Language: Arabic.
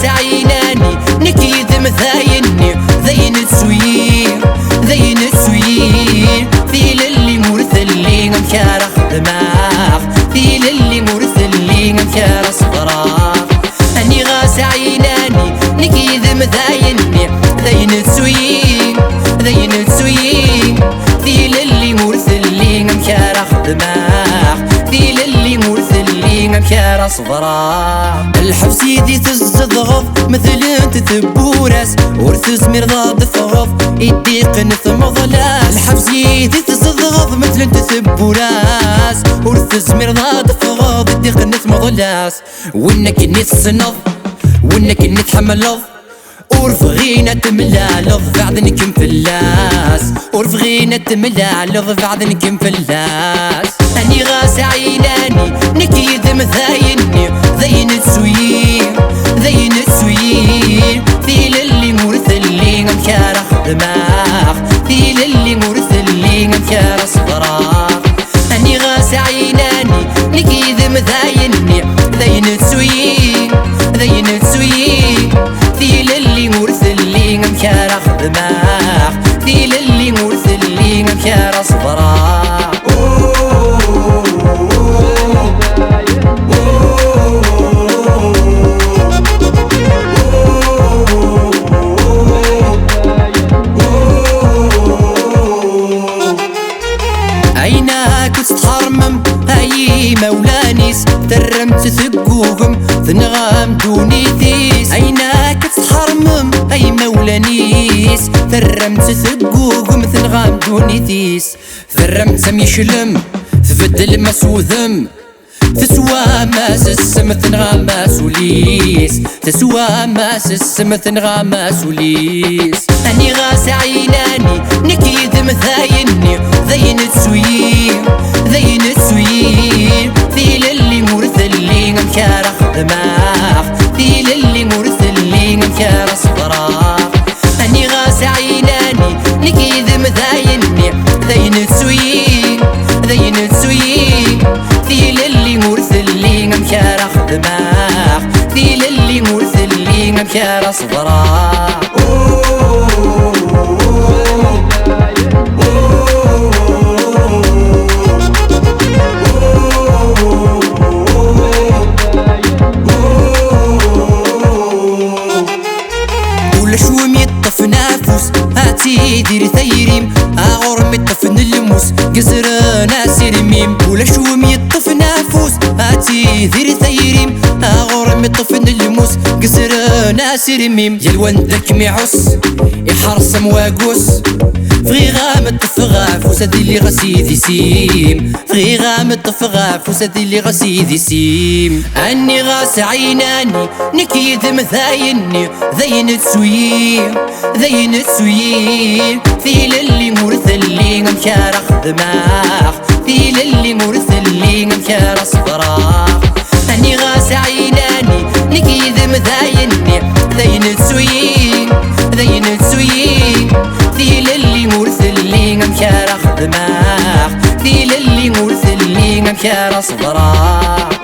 غاس عيناني نكيد مثايني ذين تسوير ذين تسوير ذيل اللي مرثلين مكارخ دماغ ذيل اللي مرثلين مكار صفراغ اني غاس عيناني نكيد مثايني ذين تسوير ذين تسوير ذيل اللي مرثلين مكارخ دماغ ذيل اللي مرثلين مكار صفراغ الحبس يدي تزضغض مثل انت تبورس ورث مرضى ضفغض يديق نثمض لاس الحبس يدي تزضغض مثل انت تبورس ورث مرضى ضفغض يديق نثمض لاس وانك نتصنض وانك نتحملض ورفغينا تملالض بعد نكم فلاس ورفغينا تملالض بعد نكم فلاس اني غاس عيناني نكيد مثايني ذين تسوير ذين تسوير ذيل اللي مرثلين مكارخ دماغ ذيل اللي مرثلين مكار صفراغ اني غاس عيناني نكيد مثايني ذين تسوير ذين تسوير ذيل اللي مرثلين مكارخ دماغ ذيل اللي مرثلين مكار صفراغ عيناك تتحرمم هاي مولانيس ترمت ثقوهم ثنغام دوني ثيس عيناك تتحرمم هاي مولانيس ترمت ثقوهم ثنغام دوني ثيس ثرمت سم يشلم تبدل مسوذم تسوى ماس السم ثنغاماس وليس تسوى ماس السم ثنغاماس وليس اني غاس عيناني نكيد مثايني ذين تسوير ذين تسوير ذيل اللي مرثلين مكارخ دماغ ذيل اللي مرثلين مكار صفراغ اني غاس عيناني نكيد مثايني ذين تسوير ذين تسوير ذيل اللي مرثلين مكارخ دماغ ذيل اللي مرثلين مكار صفراغ شوم يطف نافوس هاتي دير ثيريم اغرم يطفن الموس قزر ناسير ميم ولا شوم يطف نافوس هاتي دير ثيريم اغرم يطفن الموس قزر ناسير ميم يلوان ذاك ميعس يحرص مواقوس فغي غام الطفغاف وسادي اللي غسيدي سيم فغي غام الطفغاف وسادي اللي غسيدي سيم اني غاس عيناني نكيد مثايني ذين تسوير ذين تسوير ذيل اللي مرثلين مكارخ دماغ ذيل اللي مرثلين مكار صفراغ اني غاس عيناني نكيد مثايني ذين تسوير ذين تسوير ذيل اللي مرثلين مكارخ دماغ ذيل اللي مرثلين مكار صفراغ